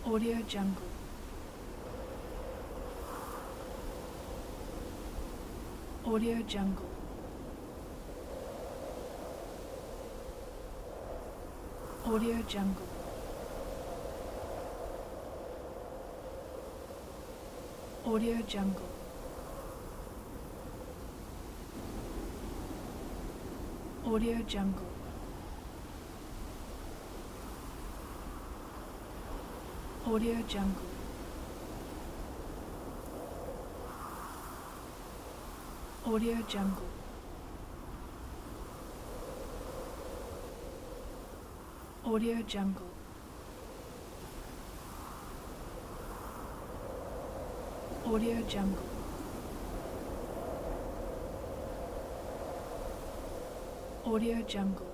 Audio Jungle. Audio Jungle. Audio Jungle. Audio Jungle. Audio Jungle. Audio Jungle. Audio Jungle. Audio Jungle. Audio Jungle. Audio Jungle.